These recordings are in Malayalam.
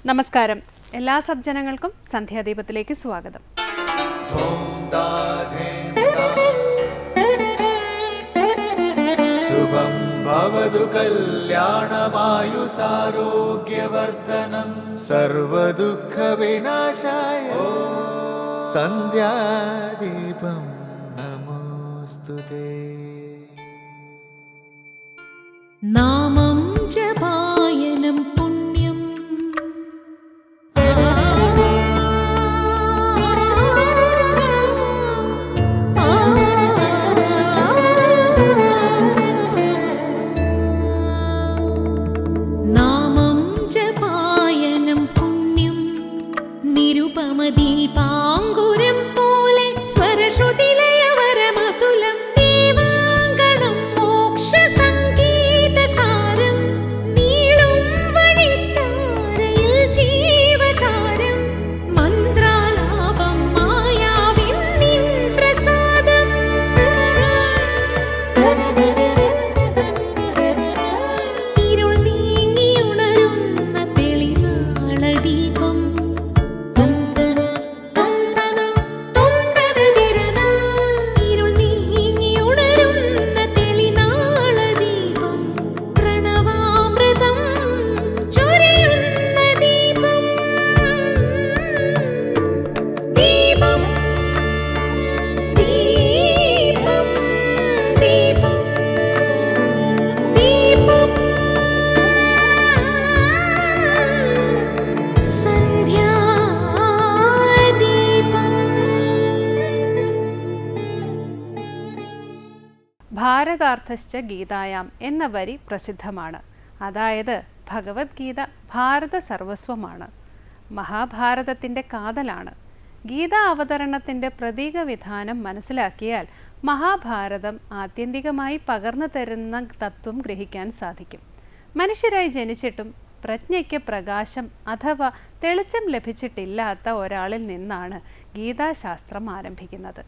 നമസ്കാരം. എല്ലാ സജ്ജനങ്ങൾക്കും സന്ധ്യാദീപത്തിലേക്ക് സ്വാഗതം. ശുഭം ഭവതു കല്യാണമായുസാരോഗ്യവർദ്ധനം സർവദുഃഖ വിനാശായ സന്ധ്യാദീപം നമോസ്തുതേ. നാമം ജപായനം പുണ്യം നാമം ജപായനം പുണ്യം നിരുപമദീപാങ്കുരം പോലെ സ്വരശ്രുതിലയവരമതുലം ദീവാങ്കണം മോക്ഷ സംഗീതസാരം നീളും വഴിത്താരയിൽ ജീവതാരം മന്ത്രാലാപം മായാവിൻ നിൻ പ്രസാദം ഇരുൾ നീങ്ങിയുണരുന്ന തെളിനാളദീപം ഇരുൾ നീങ്ങിയുണരുന്ന തെളിനാളദീപം പ്രണവാമൃതം ചൊരിയുന്ന ദീപം ദീപം ദീപം ദീപം ദീപം ഭാരതാർത്ഥശ്ച ഗീതായാം എന്ന വരി പ്രസിദ്ധമാണ്. അതായത് ഭഗവത്ഗീത ഭാരത സർവസ്വമാണ്, മഹാഭാരതത്തിൻ്റെ കാതലാണ്. ഗീതാ അവതരണത്തിൻ്റെ പ്രതീക വിധാനം മനസ്സിലാക്കിയാൽ മഹാഭാരതം ആത്യന്തികമായി പകർന്നു തരുന്ന തത്വം ഗ്രഹിക്കാൻ സാധിക്കും. മനുഷ്യരായി ജനിച്ചിട്ടും പ്രജ്ഞയ്ക്ക് പ്രകാശം അഥവാ തെളിച്ചം ലഭിച്ചിട്ടില്ലാത്ത ഒരാളിൽ നിന്നാണ് ഗീതാശാസ്ത്രം ആരംഭിക്കുന്നത്.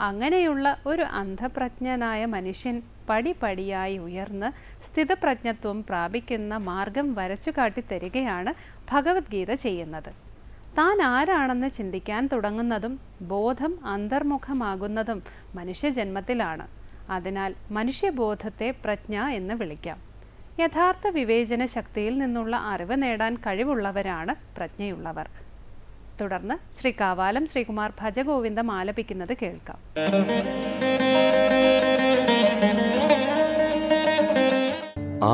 അങ്ങനെയുള്ള ഒരു അന്ധപ്രജ്ഞനായ മനുഷ്യൻ പടിപടിയായി ഉയർന്ന് സ്ഥിതപ്രജ്ഞത്വം പ്രാപിക്കുന്ന മാർഗം വരച്ചു കാട്ടിത്തരികയാണ് ഭഗവത്ഗീത ചെയ്യുന്നത്. താൻ ആരാണെന്ന് ചിന്തിക്കാൻ തുടങ്ങുന്നതും ബോധം അന്തർമുഖമാകുന്നതും മനുഷ്യജന്മത്തിലാണ്. അതിനാൽ മനുഷ്യബോധത്തെ പ്രജ്ഞ എന്ന് വിളിക്കാം. യഥാർത്ഥ വിവേചന ശക്തിയിൽ നിന്നുള്ള അറിവ് നേടാൻ കഴിവുള്ളവരാണ് പ്രജ്ഞയുള്ളവർ. തുടർന്ന് ശ്രീ കാവാലം ശ്രീകുമാർ ഭജഗോവിന്ദം ആലപിക്കുന്നത് കേൾക്കാം.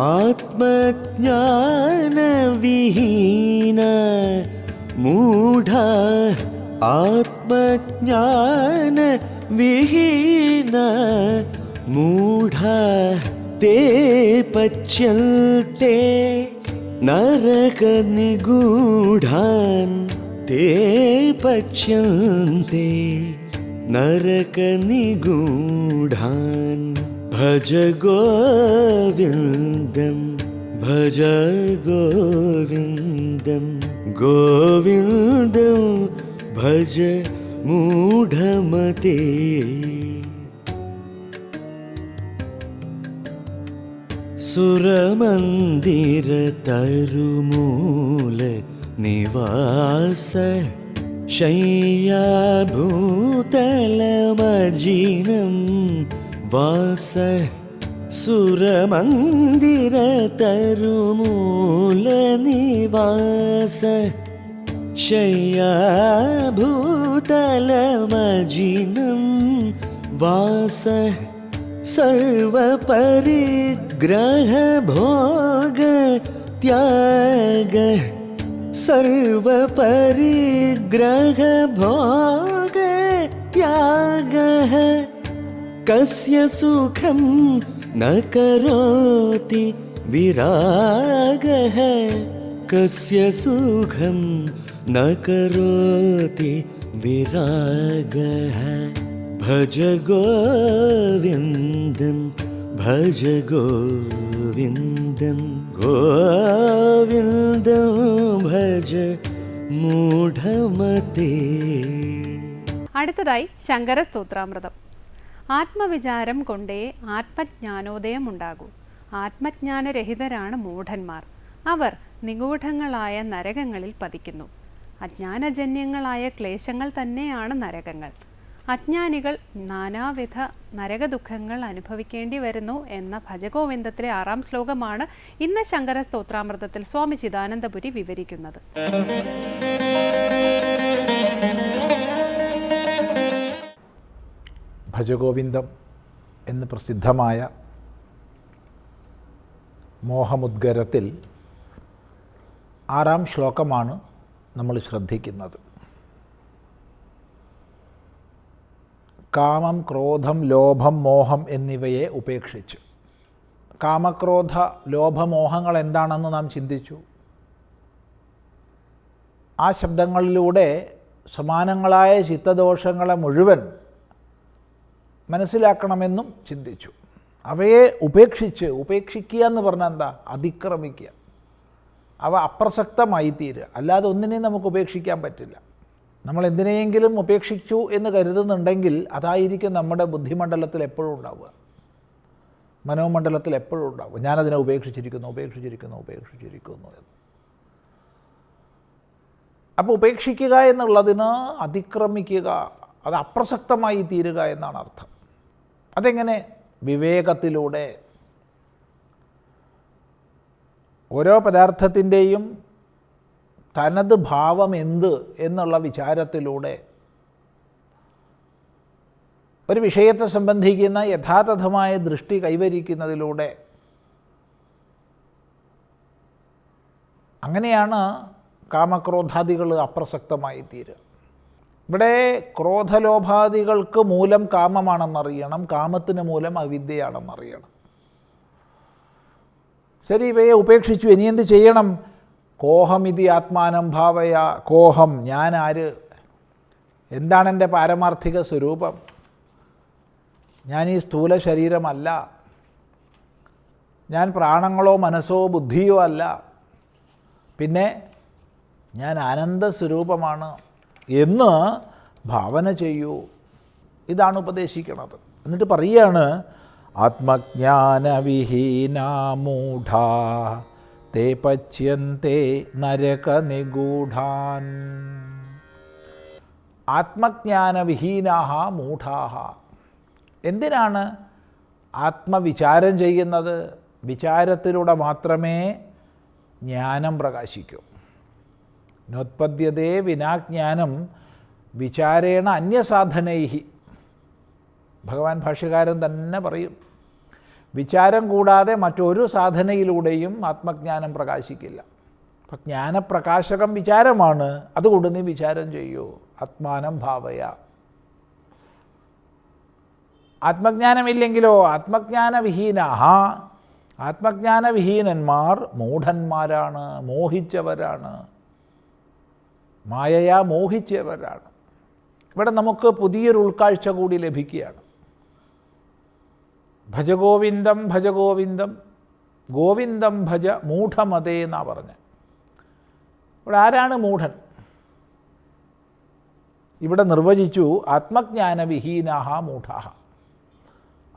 ആത്മജ്ഞാനവിഹീന മൂഢ ആത്മജ്ഞാനവിഹീന മൂഢ തേ പച്യന്തെ നരകനിഗൂഢാൻ ते पच्यन्ते नरकनिगूढान् भज गोविन्दं भज गोविन्दं गोविन्दं भज मूढमते. सुरमन्दिरतरुमूल निवास शय्याभूतलमर्जिनं वास सुरमन्दिरतरुमूल निवास शय्याभूतलमर्जिनं वास सर्वपरिग्रह भोग त्याग सर्वपरिग्रह भोग त्यागः कस्य सुखं न करोति विरागः कस्य सुखं न करोति विरागः. भज गोविन्दं भज गोविन्दं गोविन्दं ഭജ മൂഢമതേ. അടുത്തതായി ശങ്കര സ്തോത്രാമൃതം. ആത്മവിചാരം കൊണ്ടേ ആത്മജ്ഞാനോദയം ഉണ്ടാകൂ. ആത്മജ്ഞാനരഹിതരാണ് മൂഢന്മാർ. അവർ നിഗൂഢങ്ങളായ നരകങ്ങളിൽ പതിക്കുന്നു. അജ്ഞാനജന്യങ്ങളായ ക്ലേശങ്ങൾ തന്നെയാണ് നരകങ്ങൾ. അജ്ഞാനികൾ നാനാവിധ നരകദുഃഖങ്ങൾ അനുഭവിക്കേണ്ടി വരുന്നു എന്ന ഭജഗോവിന്ദത്തിലെ 6-ാം ശ്ലോകമാണ് ഇന്ന് ശങ്കര സ്തോത്രാമൃതത്തിൽ സ്വാമി ചിദാനന്ദപുരി വിവരിക്കുന്നത്. ഭജഗോവിന്ദം എന്ന് പ്രസിദ്ധമായ മോഹമുദ്ഗരത്തിൽ 6-ാം ശ്ലോകമാണ് നമ്മൾ ശ്രദ്ധിക്കുന്നത്. കാമം, ക്രോധം, ലോഭം, മോഹം എന്നിവയെ ഉപേക്ഷിച്ച്. കാമക്രോധ ലോഭമോഹങ്ങൾ എന്താണെന്ന് നാം ചിന്തിച്ചു. ആ ശബ്ദങ്ങളിലൂടെ സമാനങ്ങളായ ചിത്തദോഷങ്ങളെ മുഴുവൻ മനസ്സിലാക്കണമെന്നും ചിന്തിച്ചു. അവയെ ഉപേക്ഷിക്കുക എന്ന് പറഞ്ഞാൽ എന്താ? അതിക്രമിക്കുക. അവ അപ്രസക്തമായി തീരുക. അല്ലാതെ ഒന്നിനെയും നമുക്ക് ഉപേക്ഷിക്കാൻ പറ്റില്ല. നമ്മൾ എന്തിനെയെങ്കിലും ഉപേക്ഷിച്ചു എന്ന് കരുതുന്നുണ്ടെങ്കിൽ അതായിരിക്കും നമ്മുടെ ബുദ്ധിമണ്ഡലത്തിൽ എപ്പോഴും ഉണ്ടാവുക, മനോമണ്ഡലത്തിൽ എപ്പോഴും ഉണ്ടാവുക. ഞാനതിനെ ഉപേക്ഷിച്ചിരിക്കുന്നു എന്ന്. അപ്പോൾ ഉപേക്ഷിക്കുക എന്നുള്ളതിന് അതിക്രമിക്കുക, അത് അപ്രസക്തമായി തീരുക എന്നാണ് അർത്ഥം. അതെങ്ങനെ? വിവേകത്തിലൂടെ. ഓരോ പദാർത്ഥത്തിൻ്റെയും തനത് ഭാവം എന്ത് എന്നുള്ള വിചാരത്തിലൂടെ, ഒരു വിഷയത്തെ സംബന്ധിക്കുന്ന യഥാതഥമായ ദൃഷ്ടി കൈവരിക്കുന്നതിലൂടെ, അങ്ങനെയാണ് കാമക്രോധാദികൾ അപ്രസക്തമായി തീരുക. ഇവിടെ ക്രോധലോഭാദികൾക്ക് മൂലം കാമമാണെന്നറിയണം, കാമത്തിന് മൂലം അവിദ്യയാണെന്നറിയണം. ശരി, ഇവയെ ഉപേക്ഷിച്ചു, ഇനി എന്ത് ചെയ്യണം? കോഹമിതി ആത്മാനം ഭാവയ. കോഹം, ഞാൻ ആര്? എന്താണ് എൻ്റെ പാരമാർത്ഥിക സ്വരൂപം? ഞാൻ ഈ സ്ഥൂല ശരീരമല്ല, ഞാൻ പ്രാണങ്ങളോ മനസ്സോ ബുദ്ധിയോ അല്ല, പിന്നെ ഞാൻ ആനന്ദസ്വരൂപമാണ് എന്ന് ഭാവന ചെയ്യൂ. ഇതാണ് ഉപദേശിക്കുന്നത്. എന്നിട്ട് പറയുകയാണ്, ആത്മജ്ഞാനവിഹീനാ മൂഢാ തേ പച്യന്തെ നരകനിഗൂഢാൻ. ആത്മജ്ഞാനവിഹീനാഹ മൂഢാഹ. എന്തിനാണ് ആത്മവിചാരം ചെയ്യുന്നത്? വിചാരത്തിലൂടെ മാത്രമേ ജ്ഞാനം പ്രകാശിക്കൂ. നോത്പദ്യതേ വിനാജ്ഞാനം വിചാരേണ അന്യസാധനൈഹി. ഭഗവാൻ ഭാഷ്യകാരൻ തന്നെ പറയും, വിചാരം കൂടാതെ മറ്റൊരു സാധനയിലൂടെയും ആത്മജ്ഞാനം പ്രകാശിക്കില്ല. അപ്പം ജ്ഞാനപ്രകാശകം വിചാരമാണ്. അതുകൊണ്ട് നീ വിചാരം ചെയ്യൂ. ആത്മാനം ഭാവയ. ആത്മജ്ഞാനമില്ലെങ്കിലോ? ആത്മജ്ഞാനവിഹീനാഹ. ആത്മജ്ഞാനവിഹീനന്മാർ മൂഢന്മാരാണ്, മോഹിച്ചവരാണ്, മായയാ മോഹിച്ചവരാണ്. ഇവിടെ നമുക്ക് പുതിയൊരു ഉൾക്കാഴ്ച കൂടി ലഭിക്കുകയാണ്. ഭജഗോവിന്ദം ഭജഗോവിന്ദം, ഗോവിന്ദം ഭജ മൂഢമതേ എന്നാണ് പറഞ്ഞത്. ഇവിടെ ആരാണ് മൂഢൻ? ഇവിടെ നിർവചിച്ചു, ആത്മജ്ഞാനവിഹീനാഹ മൂഢാഹ.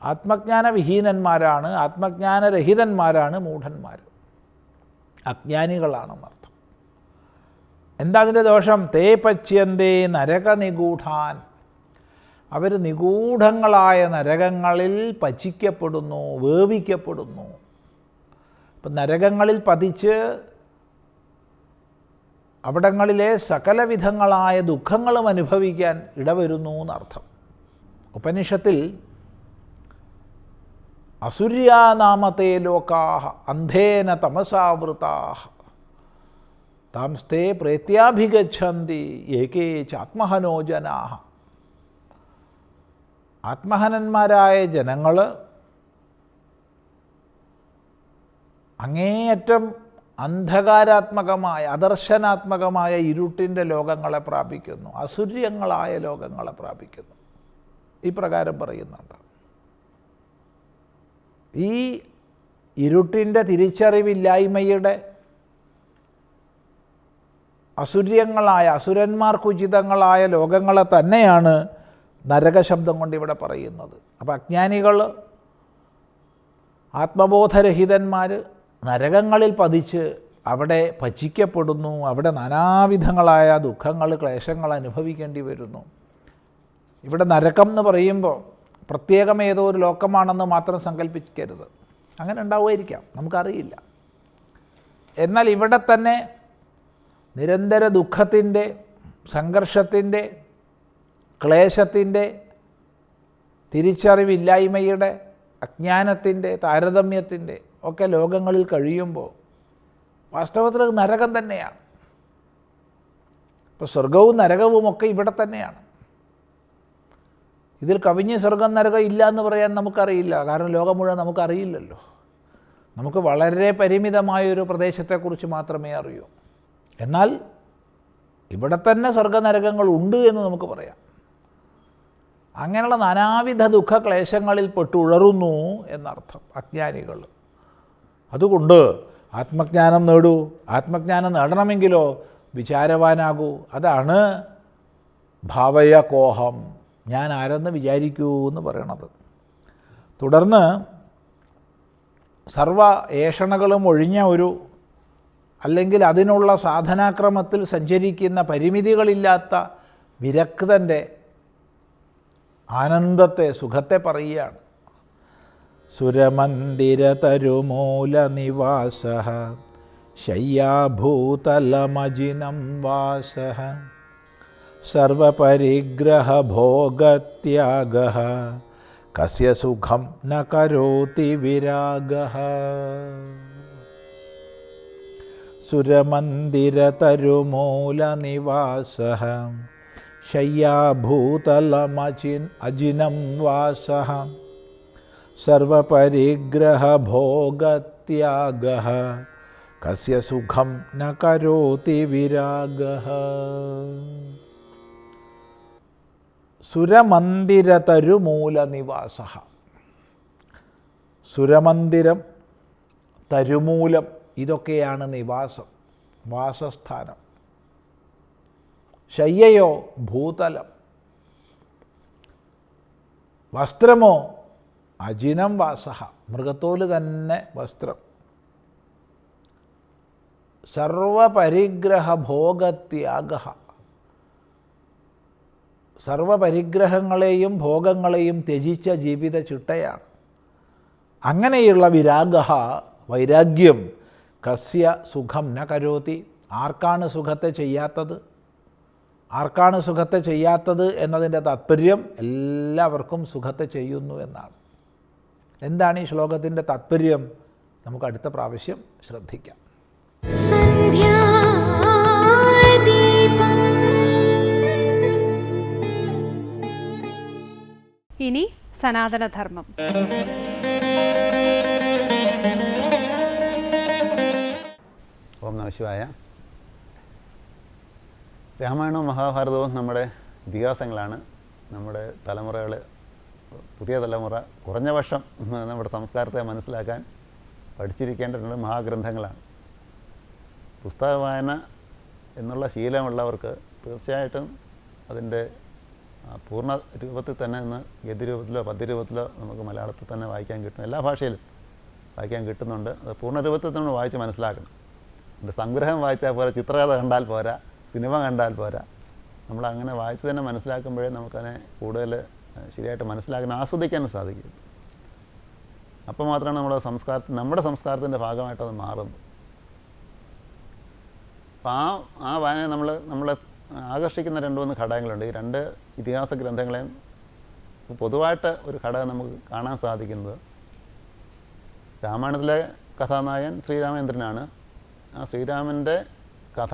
ആത്മജ്ഞാനവിഹീനന്മാരാണ്, ആത്മജ്ഞാനരഹിതന്മാരാണ് മൂഢന്മാർ, അജ്ഞാനികളാണെന്നർത്ഥം. എന്താ അതിൻ്റെ ദോഷം? തേ പച്യന്തേ നരകനിഗൂഢാൻ. അവർ നിഗൂഢങ്ങളായ നരകങ്ങളിൽ പചിക്കപ്പെടുന്നു, വേവിക്കപ്പെടുന്നു. ഇപ്പം നരകങ്ങളിൽ പതിച്ച് അവിടങ്ങളിലെ സകലവിധങ്ങളായ ദുഃഖങ്ങളും അനുഭവിക്കാൻ ഇടവരുന്നു എന്നർത്ഥം. ഉപനിഷത്തിൽ അസുര്യാനാമത്തെ ലോകാഹ അന്ധേന തമസാവൃതാഹ താംസ്തേ പ്രേത്യാഭിഗച്ഛന്തി ഏകേ ചാത്മഹനോ ജനാഹ. ആത്മഹനന്മാരായ ജനങ്ങൾ അങ്ങേയറ്റം അന്ധകാരാത്മകമായ അദർശനാത്മകമായ ഇരുട്ടിൻ്റെ ലോകങ്ങളെ പ്രാപിക്കുന്നു, അസുര്യങ്ങളായ ലോകങ്ങളെ പ്രാപിക്കുന്നു. ഈ പ്രകാരം പറയുന്നുണ്ട്. ഈ ഇരുട്ടിൻ്റെ തിരിച്ചറിവില്ലായ്മയുടെ അസുര്യങ്ങളായ അസുരന്മാർക്കുചിതങ്ങളായ ലോകങ്ങളെ തന്നെയാണ് നരകശബ്ദം കൊണ്ട് ഇവിടെ പറയുന്നത്. അപ്പോൾ അജ്ഞാനികൾ, ആത്മബോധരഹിതന്മാർ നരകങ്ങളിൽ പതിച്ച് അവിടെ ഭജിക്കപ്പെടുന്നു, അവിടെ നാനാവിധങ്ങളായ ദുഃഖങ്ങൾ, ക്ലേശങ്ങൾ അനുഭവിക്കേണ്ടി വരുന്നു. ഇവിടെ നരകം എന്ന് പറയുമ്പോൾ പ്രത്യേകം ഏതോ ഒരു ലോകമാണെന്ന് മാത്രം സങ്കല്പിക്കരുത്. അങ്ങനെ ഉണ്ടാവുമായിരിക്കാം, നമുക്കറിയില്ല. എന്നാൽ ഇവിടെ തന്നെ നിരന്തര ദുഃഖത്തിൻ്റെ, സംഘർഷത്തിൻ്റെ, ക്ലേശത്തിൻ്റെ, തിരിച്ചറിവില്ലായ്മയുടെ, അജ്ഞാനത്തിൻ്റെ, താരതമ്യത്തിൻ്റെ ഒക്കെ ലോകങ്ങളിൽ കഴിയുമ്പോൾ വാസ്തവത്തിൽ അത് നരകം തന്നെയാണ്. ഇപ്പോൾ സ്വർഗവും നരകവും ഒക്കെ ഇവിടെ തന്നെയാണ്. ഇതിൽ കവിഞ്ഞ് സ്വർഗം നരകം ഇല്ല എന്ന് പറയാൻ നമുക്കറിയില്ല. കാരണം ലോകം മുഴുവൻ നമുക്കറിയില്ലല്ലോ. നമുക്ക് വളരെ പരിമിതമായൊരു പ്രദേശത്തെക്കുറിച്ച് മാത്രമേ അറിയൂ. എന്നാൽ ഇവിടെ തന്നെ സ്വർഗനരകങ്ങൾ ഉണ്ട് എന്ന് നമുക്ക് പറയാം. അങ്ങനെയുള്ള നാനാവിധ ദുഃഖ ക്ലേശങ്ങളിൽ പെട്ടുഴറുന്നു എന്നർത്ഥം അജ്ഞാനികൾ. അതുകൊണ്ട് ആത്മജ്ഞാനം നേടൂ. ആത്മജ്ഞാനം നേടണമെങ്കിലോ വിചാരവാനാകൂ. അതാണ് ഭാവയ കോഹം, ഞാൻ ആരെന്ന് വിചാരിക്കൂ എന്ന് പറയണത്. തുടർന്ന് സർവ ഏഷണകളും ഒഴിഞ്ഞ ഒരു, അല്ലെങ്കിൽ അതിനുള്ള സാധനാക്രമത്തിൽ സഞ്ചരിക്കുന്ന പരിമിതികളില്ലാത്ത വിരക്തൻ്റെ ആനന്ദത്തെ, സുഖത്തെ പറയുകയാണ്. സുരമന്ദിരതരുമൂലനിവാസഃ ശയ്യാഭൂതലമജിനം വാസഃ സർവപരിഗ്രഹഭോഗത്യാഗഃ കസ്യ സുഖം ന കരോതി വിരാഗഃ. സുരമന്ദിരതരുമൂലനിവാസഃ ശയ്യാഭൂതലമജിനം വാസഃ സർവപരിഗ്രഹഭോഗത്യാഗഃ കസ്യ സുഖം ന കരോതി വിരാഗഃ. സുരമന്ദിരതരുമൂലനിവാസഃ, സുരമന്ദിരം, തരുമൂലം, ഇതൊക്കെയാണ് നിവാസം, വാസസ്ഥാനം. ശയ്യയോ ഭൂതലം, വസ്ത്രമോ അജിനം വാസഃ, മൃഗത്തോല് തന്നെ വസ്ത്രം. സർവപരിഗ്രഹഭോഗത്യാഗഃ, സർവപരിഗ്രഹങ്ങളെയും ഭോഗങ്ങളെയും ത്യജിച്ച ജീവിത ചിട്ടയാണ്. അങ്ങനെയുള്ള വിരാഗഃ, വൈരാഗ്യം, കസ്യ സുഖം ന കരോതി, ആർക്കാണ് സുഖത്തെ ചെയ്യാത്തത്? ആർക്കാണ് സുഖത്തെ ചെയ്യാത്തത് എന്നതിൻ്റെ താത്പര്യം എല്ലാവർക്കും സുഖത്തെ ചെയ്യുന്നു എന്നാണ്. എന്താണ് ഈ ശ്ലോകത്തിൻ്റെ താത്പര്യം? നമുക്ക് അടുത്ത പ്രാവശ്യം ശ്രദ്ധിക്കാം. ഇനി സനാതനധർമ്മം. ഓം നമഃ ശിവായ. രാമായണവും മഹാഭാരതവും നമ്മുടെ ഇതിഹാസങ്ങളാണ്. നമ്മുടെ തലമുറകൾ, പുതിയ തലമുറ കുറഞ്ഞ പക്ഷം നമ്മുടെ സംസ്കാരത്തെ മനസ്സിലാക്കാൻ പഠിച്ചിരിക്കേണ്ട മഹാഗ്രന്ഥങ്ങളാണ്. പുസ്തക വായന എന്നുള്ള ശീലമുള്ളവർക്ക് തീർച്ചയായിട്ടും അതിൻ്റെ പൂർണ്ണ രൂപത്തിൽ തന്നെ ഇന്ന് ഗദ്യരൂപത്തിലോ പദ്യരൂപത്തിലോ നമുക്ക് മലയാളത്തിൽ തന്നെ വായിക്കാൻ കിട്ടും. എല്ലാ ഭാഷയിലും വായിക്കാൻ കിട്ടുന്നുണ്ട്. അത് പൂർണ്ണ രൂപത്തിൽ നമ്മൾ വായിച്ച് മനസ്സിലാക്കണം. എൻ്റെ സംഗ്രഹം വായിച്ചാൽ പോരാ, ചിത്രകഥ കണ്ടാൽ പോരാ, സിനിമ കണ്ടാൽ പോരാ. നമ്മളങ്ങനെ വായിച്ച് തന്നെ മനസ്സിലാക്കുമ്പോഴേ നമുക്കതിനെ കൂടുതൽ ശരിയായിട്ട് മനസ്സിലാക്കാൻ, ആസ്വദിക്കാനും സാധിക്കും. അപ്പോൾ മാത്രമാണ് നമ്മുടെ സംസ്കാരത്തിൻ്റെ ഭാഗമായിട്ടത് മാറുന്നത്. അപ്പോൾ ആ വായന നമ്മളെ ആകർഷിക്കുന്ന 2-3 ഘടകങ്ങളുണ്ട്. ഈ 2 ഇതിഹാസ ഗ്രന്ഥങ്ങളെയും പൊതുവായിട്ട് ഒരു ഘടകം നമുക്ക് കാണാൻ സാധിക്കുന്നത്, രാമായണത്തിലെ കഥാനായകൻ ശ്രീരാമചന്ദ്രനാണ്. ആ ശ്രീരാമൻ്റെ കഥ,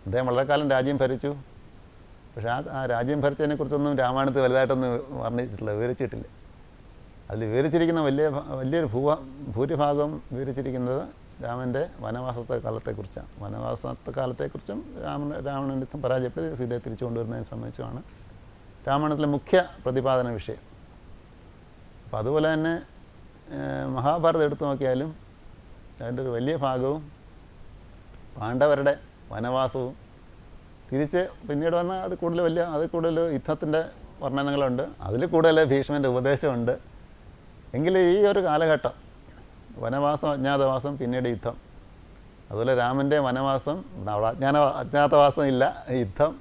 അദ്ദേഹം വളരെ കാലം രാജ്യം ഭരിച്ചു. പക്ഷേ ആ രാജ്യം ഭരിച്ചതിനെക്കുറിച്ചൊന്നും രാമായണത്തിൽ വലുതായിട്ടൊന്നും വർണ്ണിച്ചിട്ടില്ല, വിവരിച്ചിട്ടില്ല. അതിൽ വിവരിച്ചിരിക്കുന്ന വലിയൊരു ഭൂരിഭാഗം വിവരിച്ചിരിക്കുന്നത് രാമൻ്റെ വനവാസത്തെ കാലത്തെക്കുറിച്ചാണ്. വനവാസത്തെ കാലത്തെക്കുറിച്ചും രാവണൻ യുദ്ധം പരാജയപ്പെട്ട് സീതയെ തിരിച്ചു കൊണ്ടുവരുന്നതിനെ സംബന്ധിച്ചുമാണ് രാമായണത്തിലെ മുഖ്യ പ്രതിപാദന വിഷയം. അപ്പോൾ അതുപോലെ തന്നെ മഹാഭാരതം എടുത്തു നോക്കിയാലും അതിൻ്റെ ഒരു വലിയ ഭാഗവും പാണ്ഡവരുടെ വനവാസവും തിരിച്ച് പിന്നീട് വന്നാൽ അത് കൂടുതൽ യുദ്ധത്തിൻ്റെ വർണ്ണനങ്ങളുണ്ട്. അതിൽ കൂടുതൽ ഭീഷ്മൻ്റെ ഉപദേശമുണ്ട്. എങ്കിലും ഈ ഒരു കാലഘട്ടം, വനവാസം, അജ്ഞാതവാസം, പിന്നീട് യുദ്ധം, അതുപോലെ രാമൻ്റെ വനവാസം, അവിടെ അജ്ഞാതവാസം ഇല്ല, യുദ്ധം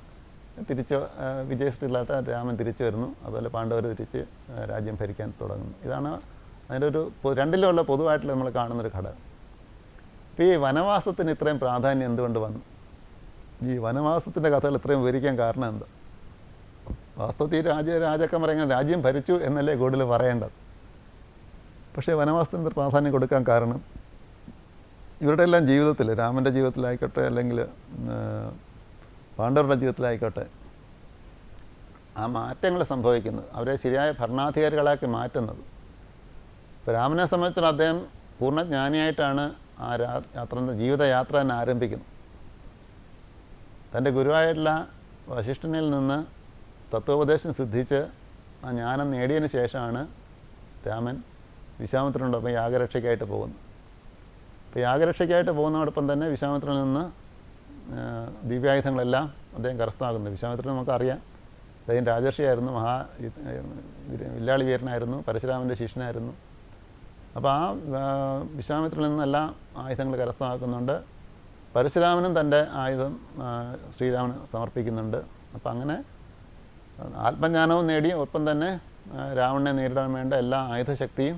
തിരിച്ച് വിജയിച്ചിട്ടില്ലാത്ത രാമൻ തിരിച്ചു വരുന്നു. അതുപോലെ പാണ്ഡവർ തിരിച്ച് രാജ്യം ഭരിക്കാൻ തുടങ്ങുന്നു. ഇതാണ് അതിൻ്റെ ഒരു രണ്ടിലുള്ള പൊതുവായിട്ടുള്ള നമ്മൾ കാണുന്നൊരു ഘടകം. ഇപ്പോൾ ഈ വനവാസത്തിന് ഇത്രയും പ്രാധാന്യം എന്തുകൊണ്ട് വന്നു? ഈ വനവാസത്തിൻ്റെ കഥകൾ ഇത്രയും വിവരിക്കാൻ കാരണം എന്താ? വാസ്തവത്തിൽ രാജാക്കന്മാർ എങ്ങനെ രാജ്യം ഭരിച്ചു എന്നല്ലേ കൂടുതൽ പറയേണ്ടത്. പക്ഷേ വനവാസത്തിൻ്റെ പ്രാധാന്യം കൊടുക്കാൻ കാരണം ഇവരുടെ എല്ലാം ജീവിതത്തിൽ, രാമൻ്റെ ജീവിതത്തിലായിക്കോട്ടെ അല്ലെങ്കിൽ പാണ്ഡവരുടെ ജീവിതത്തിലായിക്കോട്ടെ, ആ മാറ്റങ്ങൾ സംഭവിക്കുന്നത്, അവരെ ശരിയായ ഭരണാധികാരികളാക്കി മാറ്റുന്നത്. ഇപ്പോൾ രാമനെ സംബന്ധിച്ചിടത്തോളം അദ്ദേഹം പൂർണ്ണജ്ഞാനിയായിട്ടാണ് ആ ജീവിതയാത്ര തന്നെ ആരംഭിക്കുന്നത്. തൻ്റെ ഗുരുവായിട്ടുള്ള വശിഷ്ഠനിൽ നിന്ന് തത്വോപദേശം സിദ്ധിച്ച് ആ ജ്ഞാനം നേടിയതിന് ശേഷമാണ് രാമൻ വിശ്വാമിത്രനോടൊപ്പം യാഗരക്ഷയ്ക്കായിട്ട് പോകുന്നത്. അപ്പോൾ യാഗരക്ഷയ്ക്കായിട്ട് പോകുന്നതോടൊപ്പം തന്നെ വിശ്വാമിത്രനിൽ നിന്ന് ദിവ്യായുധങ്ങളെല്ലാം അദ്ദേഹം കരസ്ഥമാക്കുന്നു. വിശ്വാമിത്രൻ നമുക്കറിയാം, അദ്ദേഹം രാജർഷിയായിരുന്നു, വില്ലാളി വീരനായിരുന്നു, പരശുരാമൻ്റെ ശിഷ്യനായിരുന്നു. അപ്പോൾ ആ വിശ്വാമിത്രനിൽ നിന്നെല്ലാം ആയുധങ്ങൾ കരസ്ഥമാക്കുന്നുണ്ട്. പരശുരാമനും തൻ്റെ ആയുധം ശ്രീരാമന് സമർപ്പിക്കുന്നുണ്ട്. അപ്പോൾ അങ്ങനെ ആത്മജ്ഞാനവും നേടി ഒപ്പം തന്നെ രാവണനെ നേരിടാൻ വേണ്ട എല്ലാ ആയുധശക്തിയും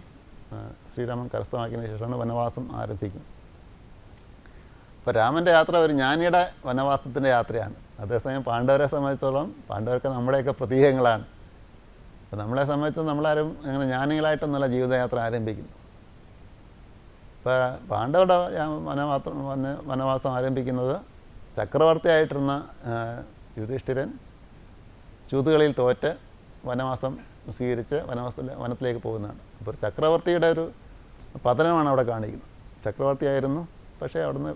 ശ്രീരാമൻ കരസ്ഥമാക്കിയതിന് ശേഷമാണ് വനവാസം ആരംഭിക്കുന്നത്. അപ്പോൾ രാമൻ്റെ യാത്ര ഒരു ജ്ഞാനിയുടെ വനവാസത്തിൻ്റെ യാത്രയാണ്. അതേസമയം പാണ്ഡവരെ സംബന്ധിച്ചോളം പാണ്ഡവർക്ക് നമ്മുടെയൊക്കെ പ്രതീകങ്ങളാണ്. അപ്പോൾ നമ്മളെ സംബന്ധിച്ച് നമ്മളാരും അങ്ങനെ ജ്ഞാനികളായിട്ടൊന്നുമല്ല ജീവിതയാത്ര ആരംഭിക്കുന്നു. ഇപ്പോൾ പാണ്ഡവരുടെ വനവാസം ആരംഭിക്കുന്നത് ചക്രവർത്തിയായിട്ടിരുന്ന യുധിഷ്ഠിരൻ ചൂതുകളിൽ തോറ്റ് വനവാസം സ്വീകരിച്ച് വനത്തിലേക്ക് പോകുന്നതാണ്. അപ്പോൾ ഒരു ചക്രവർത്തിയുടെ ഒരു പതനമാണ് അവിടെ കാണിക്കുന്നത്. ചക്രവർത്തിയായിരുന്നു, പക്ഷേ അവിടുന്ന്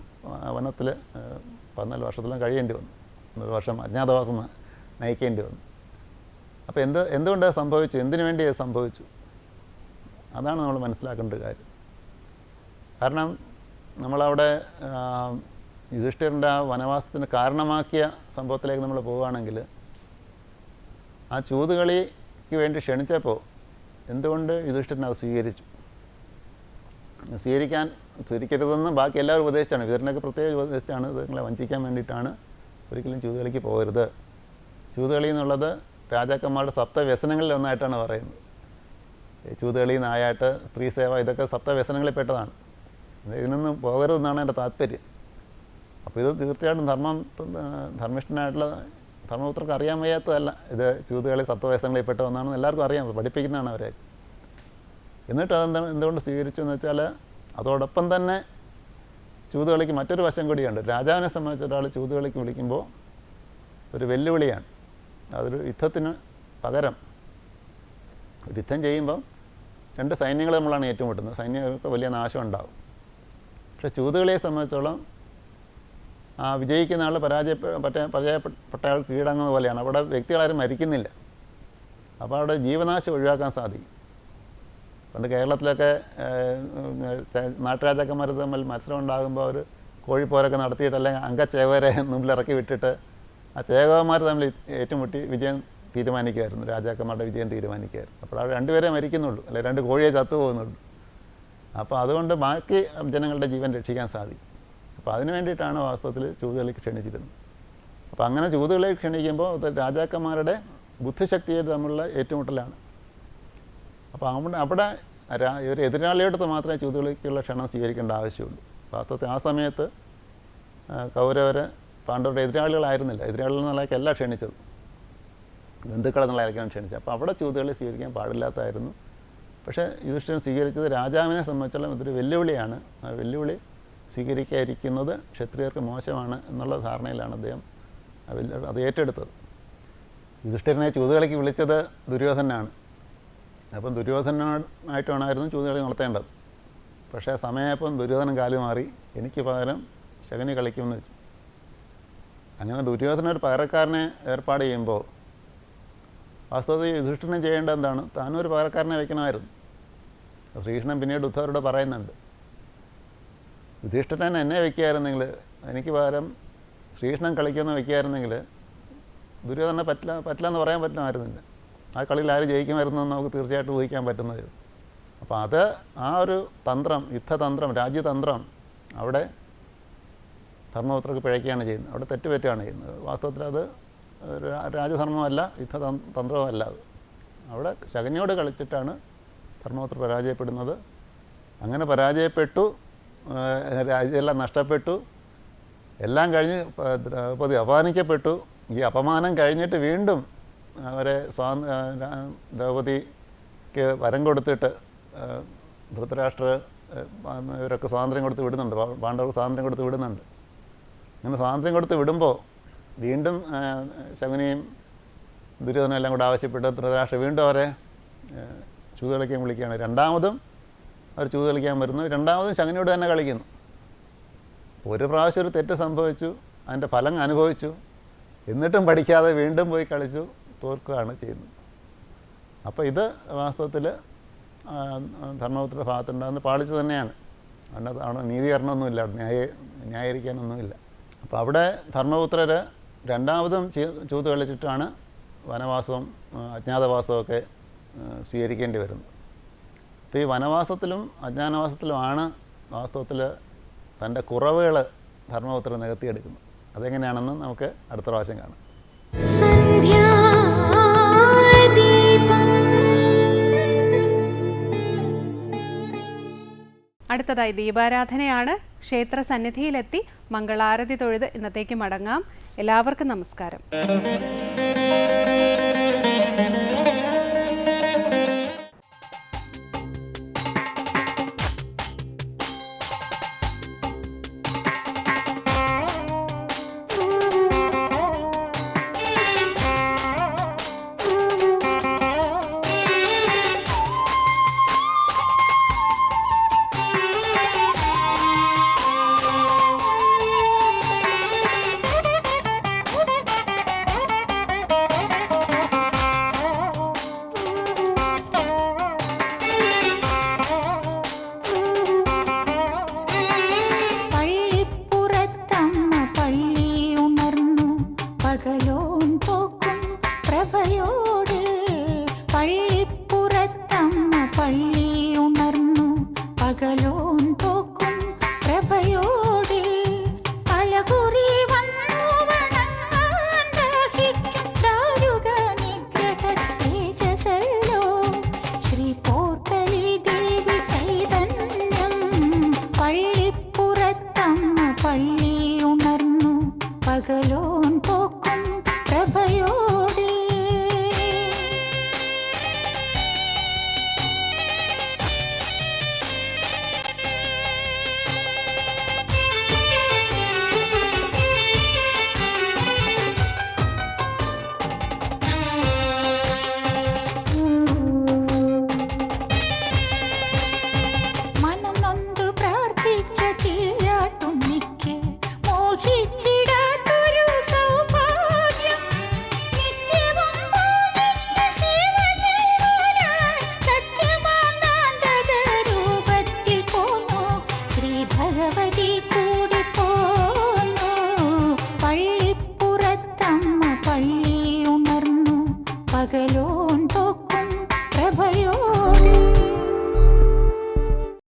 വനത്തിൽ 14 വർഷത്തിലും കഴിയേണ്ടി വന്നു. 1 വർഷം അജ്ഞാതവാസം നയിക്കേണ്ടി വന്നു. അപ്പോൾ എന്തുകൊണ്ട് സംഭവിച്ചു, എന്തിനു വേണ്ടി സംഭവിച്ചു, അതാണ് നമ്മൾ മനസ്സിലാക്കേണ്ട കാര്യം. കാരണം നമ്മളവിടെ യുധിഷ്ഠിരൻ്റെ ആ വനവാസത്തിന് കാരണമാക്കിയ സംഭവത്തിലേക്ക് നമ്മൾ പോവുകയാണെങ്കിൽ, ആ ചൂതുകളിക്ക് വേണ്ടി ക്ഷണിച്ചപ്പോൾ എന്തുകൊണ്ട് യുധിഷ്ഠിരൻ അത് സ്വീകരിച്ചു? സ്വീകരിക്കരുതെന്ന് ബാക്കി എല്ലാവരും ഉപദേശിച്ചാണ്. വിതുരനൊക്കെ പ്രത്യേകം ഉപദേശിച്ചാണ്, ഇത് നിങ്ങളെ വഞ്ചിക്കാൻ വേണ്ടിയിട്ടാണ്, ഒരിക്കലും ചൂതുകളിക്ക് പോകരുത്. ചൂതുകളി എന്നുള്ളത് രാജാക്കന്മാരുടെ സപ്തവ്യസനങ്ങളിൽ ഒന്നായിട്ടാണ് പറയുന്നത്. ചൂതുകളി, നായാട്ട്, സ്ത്രീ സേവ, ഇതൊക്കെ സപ്തവ്യസനങ്ങളിൽ പെട്ടതാണ്. ഇതിനൊന്നും പോകരുതെന്നാണ് എൻ്റെ താല്പര്യം. അപ്പോൾ ഇത് തീർച്ചയായിട്ടും ധർമ്മിഷ്ഠനായിട്ടുള്ള ധർമ്മപുത്രർക്ക് അറിയാൻ വയ്യാത്തതല്ല. ഇത് ചൂതുകളി സപ്തവ്യസനങ്ങളിൽ പെട്ട ഒന്നാണെന്ന് എല്ലാവർക്കും അറിയാം, പഠിപ്പിക്കുന്നതാണ് അവരെ. എന്നിട്ട് എന്തുകൊണ്ട് സ്വീകരിച്ചു എന്ന് വെച്ചാൽ, അതോടൊപ്പം തന്നെ ചൂതുകളിക്ക് മറ്റൊരു വശം കൂടിയുണ്ട്. രാജാവിനെ സംബന്ധിച്ച ഒരാൾ ചൂതുകളിക്ക് വിളിക്കുമ്പോൾ ഒരു വെല്ലുവിളിയാണ്. അതൊരു യുദ്ധത്തിന് പകരം ഒരു യുദ്ധം ചെയ്യുമ്പോൾ 2 സൈന്യങ്ങൾ നമ്മളാണ് ഏറ്റുമുട്ടുന്നത്. സൈന്യങ്ങൾക്ക് വലിയ നാശം ഉണ്ടാകും. പക്ഷേ ചൂതുകളിയെ സംബന്ധിച്ചോളം വിജയിക്കുന്ന ആൾ പരാജയപ്പെട്ട ആൾ കീഴടങ്ങുന്ന പോലെയാണ്. അവിടെ വ്യക്തികളാരും മരിക്കുന്നില്ല. അപ്പോൾ അവിടെ ജീവനാശം ഒഴിവാക്കാൻ സാധിക്കും. പണ്ട് കേരളത്തിലൊക്കെ നാട്ടുരാജാക്കന്മാർ തമ്മിൽ മത്സരം ഉണ്ടാകുമ്പോൾ അവർ കോഴിപ്പോരൊക്കെ നടത്തിയിട്ട്, അല്ലെങ്കിൽ അംഗച്ചേവരെ മുമ്പിൽ ഇറക്കി വിട്ടിട്ട് ആ ചേകവന്മാർ തമ്മിൽ ഏറ്റുമുട്ടി വിജയം തീരുമാനിക്കുമായിരുന്നു. രാജാക്കന്മാരുടെ വിജയം തീരുമാനിക്കുമായിരുന്നു. അപ്പോൾ അവർ 2 പേരെ മരിക്കുന്നുള്ളൂ, അല്ലെങ്കിൽ 2 കോഴിയെ ചത്തുപോകുന്നുള്ളൂ. അപ്പോൾ അതുകൊണ്ട് ബാക്കി ജനങ്ങളുടെ ജീവൻ രക്ഷിക്കാൻ സാധിക്കും. അപ്പോൾ അതിന് വേണ്ടിയിട്ടാണ് വാസ്തവത്തിൽ ചൂതുകളിക്ക് ക്ഷണിച്ചിരുന്നത്. അപ്പോൾ അങ്ങനെ ചൂതുകളിലേക്ക് ക്ഷണിക്കുമ്പോൾ അത് രാജാക്കന്മാരുടെ ബുദ്ധിശക്തിയെ തമ്മിലുള്ള ഏറ്റുമുട്ടലാണ്. അപ്പോൾ അവിടെ ഒരു എതിരാളിയോടത്ത് മാത്രമേ ചൂതുകളിക്കുള്ള ക്ഷണം സ്വീകരിക്കേണ്ട ആവശ്യമുള്ളൂ. വാസ്തവത്തിൽ ആ സമയത്ത് കൗരവർ പാണ്ഡവരുടെ എതിരാളികളായിരുന്നില്ല. എതിരാളികൾ എന്നുള്ളതൊക്കെയല്ല ക്ഷണിച്ചത്, ബന്ധുക്കളെന്നുള്ളതൊക്കെയാണ് ക്ഷണിച്ചത്. അപ്പോൾ അവിടെ ചൂതുകളി സ്വീകരിക്കാൻ പാടില്ലാത്തായിരുന്നു. പക്ഷേ യുധിഷ്ഠിരൻ സ്വീകരിച്ചത് രാജാവിനെ സംബന്ധിച്ചോളം ഇതൊരു വെല്ലുവിളിയാണ്. ആ വെല്ലുവിളി സ്വീകരിക്കാതിരിക്കുന്നത് ക്ഷത്രിയർക്ക് മോശമാണ് എന്നുള്ള ധാരണയിലാണ് അദ്ദേഹം അത് ഏറ്റെടുത്തത്. യുധിഷ്ഠിരനെ ചൂതുകളിക്ക് വിളിച്ചത് ദുര്യോധനാണ്. അപ്പം ദുര്യോധനായിട്ട് വേണമായിരുന്നു ചൂതുകളി നടത്തേണ്ടത്. പക്ഷേ സമയമായപ്പം ദുര്യോധനൻ കാലു മാറി, എനിക്ക് പകരം ശകുനി കളിക്കുമെന്ന് വെച്ചു. അങ്ങനെ ദുര്യോധന ഒരു പകരക്കാരനെ ഏർപ്പാട് ചെയ്യുമ്പോൾ വാസ്തവത്തിൽ യുധിഷ്ഠിരൻ ചെയ്യേണ്ടത് എന്താണ്? താനൊരു പകരക്കാരനെ വയ്ക്കണമായിരുന്നു. ശ്രീകൃഷ്ണൻ പിന്നീട് ഉദ്ധവരോട് പറയുന്നുണ്ട്, യുധിഷ്ഠിരൻ എന്നെ വയ്ക്കുകയായിരുന്നെങ്കിൽ, എനിക്ക് പകരം ശ്രീകൃഷ്ണൻ കളിക്കുമെന്ന് വയ്ക്കുകയായിരുന്നെങ്കിൽ ദുര്യോധന പറ്റില്ല എന്ന് പറയാൻ പറ്റുമായിരുന്നില്ല. ആ കളിയിൽ ആര് ജയിക്കുമായിരുന്നു എന്ന് നമുക്ക് തീർച്ചയായിട്ടും ഊഹിക്കാൻ പറ്റുന്നത്. അപ്പോൾ ആ ഒരു തന്ത്രം, യുദ്ധതന്ത്രം, രാജ്യതന്ത്രം അവിടെ ധർമ്മപുത്രർക്ക് പിഴയ്ക്കുകയാണ് ചെയ്യുന്നത്. അവിടെ തെറ്റുപറ്റുകയാണ് ചെയ്യുന്നത്. വാസ്തവത്തിൽ അത് രാജധർമ്മമല്ല, യുദ്ധതന്ത്രവുമല്ല. അത് അവിടെ ശകുനിയോട് കളിച്ചിട്ടാണ് ധർമ്മപുത്രർ പരാജയപ്പെടുന്നത്. അങ്ങനെ പരാജയപ്പെട്ടു, രാജ്യമെല്ലാം നഷ്ടപ്പെട്ടു, എല്ലാം കഴിഞ്ഞ് ദ്രൗപദി അപമാനിക്കപ്പെട്ടു. ഈ അപമാനം കഴിഞ്ഞിട്ട് വീണ്ടും അവരെ ദ്രൗപദിക്ക് വരം കൊടുത്തിട്ട് ധൃതരാഷ്ട്ര ഇവരൊക്കെ സ്വാതന്ത്ര്യം കൊടുത്ത് വിടുന്നുണ്ട്, പാണ്ഡവർക്ക് സ്വാതന്ത്ര്യം കൊടുത്ത് വിടുന്നുണ്ട്. അങ്ങനെ സ്വാതന്ത്ര്യം കൊടുത്ത് വിടുമ്പോൾ വീണ്ടും ശകുനിയും ദുര്യോധനും എല്ലാം കൂടെ ആവശ്യപ്പെട്ട് ധൃതരാഷ്ട്ര വീണ്ടും അവരെ ചൂത് കളിക്കാൻ വിളിക്കുകയാണ്. രണ്ടാമതും അവർ ചൂത് കളിക്കാൻ വരുന്നു. രണ്ടാമതും ശകുനിയോട് തന്നെ കളിക്കുന്നു. ഒരു പ്രാവശ്യം ഒരു തെറ്റ് സംഭവിച്ചു, അതിൻ്റെ ഫലം അനുഭവിച്ചു, എന്നിട്ടും പഠിക്കാതെ വീണ്ടും പോയി കളിച്ചു, തോൽക്കുകയാണ് ചെയ്യുന്നത്. അപ്പോൾ ഇത് വാസ്തവത്തിൽ ധർമ്മപുത്ര ഭാഗത്തുണ്ടാകുന്ന പാളിച്ച് തന്നെയാണ്. അതിനകത്ത് അവിടെ നീതീകരണമൊന്നുമില്ല, ന്യായീകരിക്കാനൊന്നുമില്ല. അപ്പോൾ അവിടെ ധർമ്മപുത്രർ രണ്ടാമതും ചൂത് കളിച്ചിട്ടാണ് വനവാസവും അജ്ഞാതവാസമൊക്കെ സ്വീകരിക്കേണ്ടി വരുന്നത്. അപ്പോൾ ഈ വനവാസത്തിലും അജ്ഞാതവാസത്തിലുമാണ് വാസ്തവത്തിൽ തൻ്റെ കുറവുകൾ ധർമ്മപുത്രൻ നികത്തിയെടുക്കുന്നത്. അതെങ്ങനെയാണെന്ന് നമുക്ക് അടുത്ത പ്രാവശ്യം കാണാം. അടുത്തതായി ദീപാരാധനയാണ്. ക്ഷേത്ര സന്നിധിയിലെത്തി മംഗളാരതി തൊഴുത് ഇന്നത്തേക്ക് മടങ്ങാം. എല്ലാവർക്കും നമസ്കാരം. പള്ളി ഉണർന്നു പകലോ